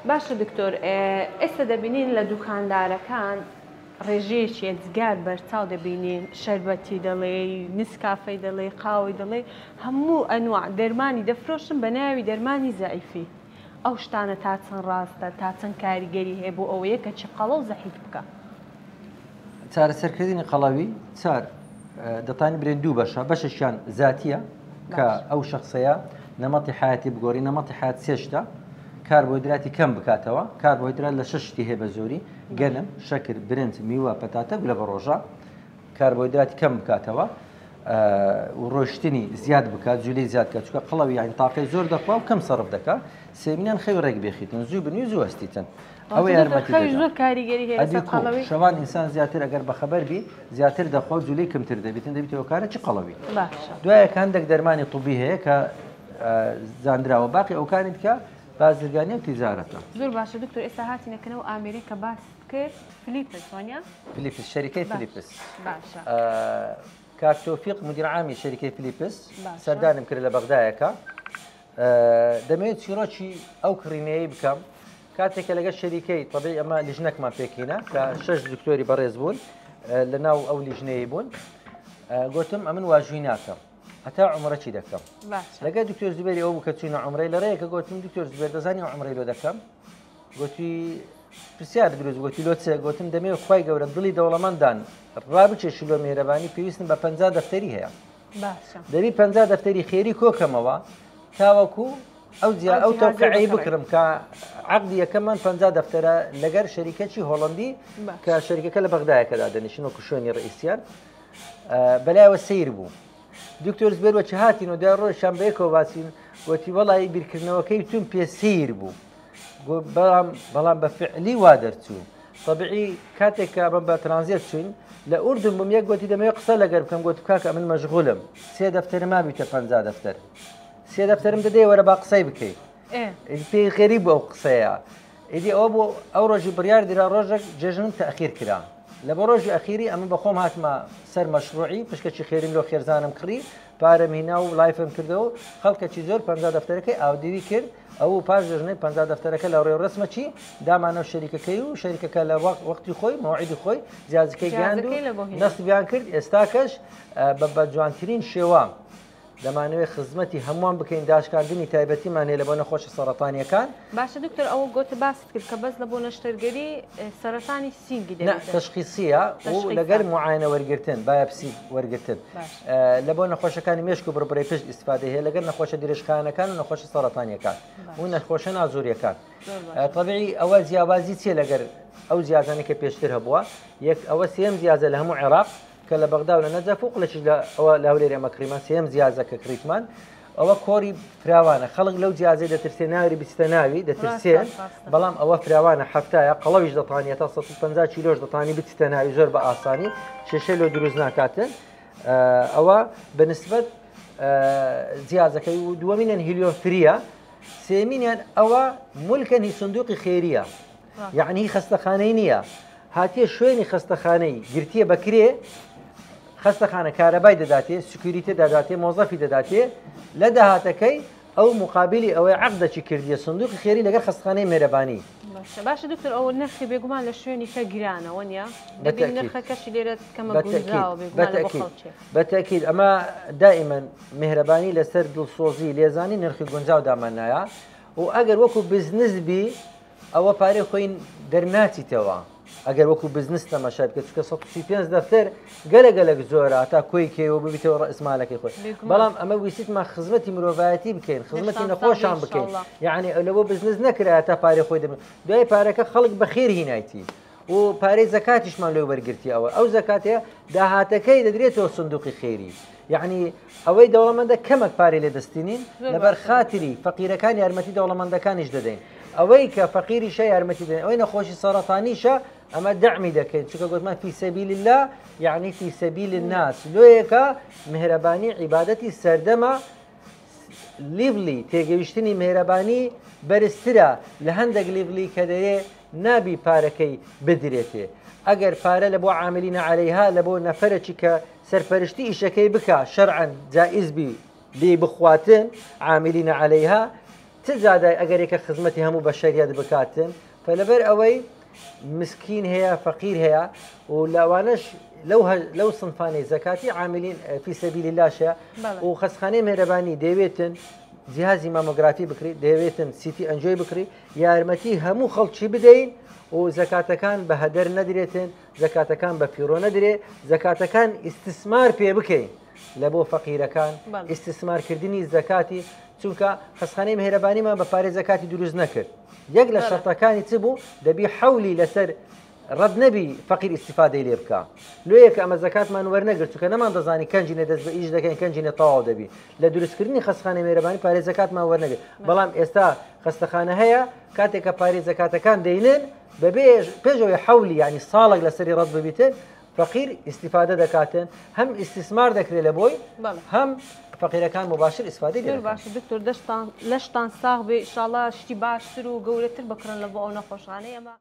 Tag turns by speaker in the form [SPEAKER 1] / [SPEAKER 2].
[SPEAKER 1] باشە دکتۆر ئێستا دەبینین لە دوکاندارەکان ڕێژەیەکی جگار بەرچاو دەبینین شەربەتی دەڵێ نسکافەی دەڵێ قاوەی دەڵێ هەموو ئەنواع دەرمانی دەفرۆشن بە ناوی دەرمانی زائیفی ئەو شتانە تا چەند ڕاستە تا چەند کاریگەری هەیە بۆ ئەوەیە کە چی قەڵە و زەحیت بکە
[SPEAKER 2] چارەسەرکردنی قەڵەوی چار دەتانی برێن دوو بەشە بەشەشیان زاتیە کە ئەو شخصەیە نەمەتی حیاتی بگۆڕی نەمەتی حیات سێشتە کاربۆهیدراتی کەم بکاتەوە کاربۆهیدرات لە 6 هەیە بە زۆری گەلم شەکر برنج میوە پەتاتە لە بە ڕۆژە کاربۆهیدراتی کەم بکاتەوە و ڕۆشتنی زیاد بکات جوولەی زیاد بکات چونکە قەڵەوی یعنی تاقەی زۆر دەخوا و کەم سەرف دەکات سێمینیان خەوی ڕێک بێخیتن زوو بنووی زوو هەستیتن ئەوە یارمەتی
[SPEAKER 1] زۆر کاریگەری هەیە
[SPEAKER 2] شەوان ئینسان زیاتر ئەگەر بەخەبەر بی زیاتر دەخوا جوولەی کەمتر دەبێتن دەبێتەوە کارە چ قەڵەوی دوایە هەندێک دەرمانی طوبی هەیە کە زانراوە باقی ئەوکانی کە بازرگانی و تیجارەتە
[SPEAKER 1] زۆر باشە دکتۆر ئێستا هاتینەکەنەوە ئامریکا باس کرد فلیپس وانیا
[SPEAKER 2] فلیپس شەریکەی فلیپس
[SPEAKER 1] باشە
[SPEAKER 2] کاک تۆفیق مدیر عامی شەریکەی فلیپس سەردانم کرد لە بەغدایەکە دەمەوێت چیرۆکی ئەو کڕینەیە بکەم کاتێکە لەگەڵ شەریکەی طبیعی ئەمە لیژنەکمان پێکینە کە 6 دکتۆری بەڕێز بوون لە ناو ئەو لیژنەیە بوون گوتم ئەمن واژووی ناکەم هەتا عمرەی دەکەم لەگەڵ دکتۆر زبێری ئەو بکە چوینە عمرەی لە ڕێیەکە گوتم دکتۆر زبێر دەزانی عمرەی لۆ دەکەم گوتی پرسیار دروست گوتی لۆ چێ گوتم دەمەوێت خی گەورە دڵی دەوڵەمەندان ڕابچێشی لۆ میهرەبانی پێویستم بە 50 دەفتەری هەیە دەبی 50 دەفتەری خێری کۆکەمەوە تاوەکو ئەو تەوقعی بکرم کە عقدی یەکەمان 50 دەفتەرە لەگەر شەریکەکی هۆڵندی کە شەریکەکە لە بەغدایەکەدا دەنیشن وەکو شوێنی ڕئیسیان بەلایەوە سیر بوو دکتۆر زبێر وەچ هاتین و دا ڕۆژشان بەیەکەوە باسین گوتی وەڵی بیرکردنەوەکەی تون پێ سیر بوو بەڵام بە فعلی وا دەرچوو طبیعی کاتێککە بم بە ترانزیت چوین لە ئوردن بووم یەک گوتی دەمەوێت قسە لەگەر بکەم گوت کاکە من مەشغولم 3 دەفتەر مابیتە 50 دەفتەر 3 دەفتەرم دەدەی وەرە با قسەی بکەیت پێی خێری بۆ ئەو قسەیە ئیدی ئەوە بۆ ئەو ڕۆژی بڕیار دیرا ڕۆژێک جێژنم تەخیر کرا لە بە ڕۆژی ئەخیری ئەمە بەخۆم هاتمە سەر مەشروعی پشکەی خێریم لۆ خێرزانم کڕی پارە مینا و لایفم کردەوە خەڵکەکی زۆر 50 دەفتەرەکەی ئاودێوی کرد ئەو پاش دەژنەی 50 دەفتەرەکە لە ڕێو ڕسمە چی دامانە شەریکەکەی و شەریکەکە لە وەختی خۆی مەوعیدی خۆی جیازەکەی گیاند و دەست بیان کرد ئێستا کەش بە جوانترین شێوە دەمانوێت خزمەتی هەمووان بکەین داشکاردنی تایبەتیمانێ لە بۆ نەخۆشە سەرەتانیەکان
[SPEAKER 1] باشە دکتۆر ئەوە گۆتە باست کرد کە بەس لە بۆ نەشتەرگەری سەرەتانی سینگی دێت
[SPEAKER 2] تەشخیصیە و لەگەر معاینە وەرگرتن بایەپسی وەرگرتن لە بۆ نەخۆشەکانی مێشک و بڕبڕی پشت ئیسفادە هەیە لەگەر نەخۆشە درێژخانەکان و نەخۆشە سەرەتانیەکان و نەخۆشە نازوریەکان طبیعی ئەوە جیاوازی چیە لەگەر ئەو جیازانێک کە پێشتر هەبووە یەک ئەوە سێم جیازە لە هەموو عێراق کە لە بەغدا و لە نەجەف و قوڵەشی ئەوە لە هەولێری ئەمە کڕیمان سێم جیازە کە کڕیتمان ئەوە کۆری فراوانە خەڵک لەو جیازەی دەترسێ ناوی بیستە ناوی دەترسێن بەڵام ئەوە فراوانە هەفتایە قەڵەویش دەتوانێت تا 150 کیلۆش دەتوانی بچتە ناوی زۆر بە ئاسانی شێشە لۆ دروست ناکاتن ئەوە بەنسبەت جیازەکەی و دووەمینەن هیلیۆفریە سێمینیان ئەوە مولکەن هی سندوقی خێریە یعنی هی خەستەخانەی نییە هاتیە شوێنی خەستەخانەی گرتیە بەکرێ خەستەخانە کارەبای دەداتێ سکیوریتە دەداتێ مۆزەفی دەداتێ لە داهاتەکەی ئەو مقابلی ئەوەی عەقدەکی کردیە سندوقی خێری لەگەر خەستەخانەی مێرەبانی
[SPEAKER 1] باشە دکتۆر ئەوە نرخی بێگومان لە شوێنی کە گرانەوە نیە دەبێت نرخەکەشی لێرە کەمە گونجاوە بێگومان لە بۆ خەڵکی
[SPEAKER 2] بەتەکید ئەمە دائما میهرەبانی لەسەر دڵسۆزی لێزانی نرخی گونجاو دامانایە و ئەگەر وەکو بزنس بی ئەوە پارەی خۆی دەرناچیتەوە ئەگەر وەکو بزنس تەماشا بکەیت چونکە 135 دەفتەر گەلەگەلێک زۆرە تا کۆی کێوە ببیتەوە ڕئیسمالەکەی خۆی بەڵام ئەمە ویستمان خزمەتی مرۆڤایەتی بکەین خزمەتی نەخۆشان بکەین یعنی لەوە بزنس نەکرا تا پارەی خۆی دەبن دوای پارەکە خەڵک بەخێر هینایتی و پارەی زەکاتیشمان لێ وەرگرتیەوە ئەو زەکاتەیە داهاتەکەی دەدرێتەوە سندوقی خێری یعنی ئەوەی دەوڵەمەندە کەمێک پارەی لێ دەستێنین لەبەر خاتری فەقیرەکان یارمەتی دەوڵەمەندەکانیش دەدەین ئەوەی کە فەقیریشە یارمەتی دەدەین ئەوەی نەخۆشی سەرەتانیشە ئەمە دەعمی دەکەین چونکە گوتمان فی سەبیل الله یعنی فی سەبیل الناس لۆیەکە میهرەبانی عیبادەتی سەردەمە لیڤلی تێگەیشتنی میهرەبانی بەرزترە لە هەندێک لیڤلی کە دەیێ نابی پارەکەی بدرێتێ ئەگەر پارە لە بۆ عاملینە عەلەیها لە بۆ نەفەرێکی کە سەرپەرشتی ئیشەکەی بکە شەرعەن جائز بی لێ بخواتن عاملینە عەلەیها تزاد ئەگەرێکە خزمەتی هەموو بە شەریەت بکاتن فلەبەر ئەوەی مسكين هي فقير هي ولوانش لو صنفاني زكاتي عاملين في سبيل الله شيء وخسخانه مهرباني ديويتن جهاز ماموغرافي بكري ديويتن سيتي انجوي بكري يارمتي همو خلشي بدين وزكاة كان بهدر ندريتن زكاة كان بفيرو ندري زكاة كان استثمار في بكي لبو فقير كان استثمار كردني زكاتي چونکە خەسخانەی مهرەبانیمان بە پارێ زەکاتی دروست نەکرد یەک لە شەرتەکانی چ بوو دەبی حەولی لەسەر ڕەت نەبی فەقیر ئیستیفادەی لێ بکە لێیە کە ئەمە زەکاتمان وەرنەگرت چونکە نەمان دەزانی کەنجینە دەست بە ئیش دەکەین کەنجینە تەواو دەبی لە دروستکردنی خەسخانەی مهرەبانی پارێ زەکاتمان وەرنەگرت بەڵام ئێستا خەستەخانە هەیە کاتێک کە پارێ زەکاتەکان دەینن بەبێ پێشەوەی حەولی ینی ساڵێک لەسەری ڕەت ببیتن فەقیر ئیستیفادە دەکاتن هەم ئیستیسمار دەکرێت لە بۆی هەم فقیرەکان مباشر ئیسفادەی لێ
[SPEAKER 1] باش دکتۆر لەشتان ساغ بێ ئینشاڵڵا شتی باشتر و گەورەتر بکڕن لە بۆ ئەو نەخۆشخانەی ئەمە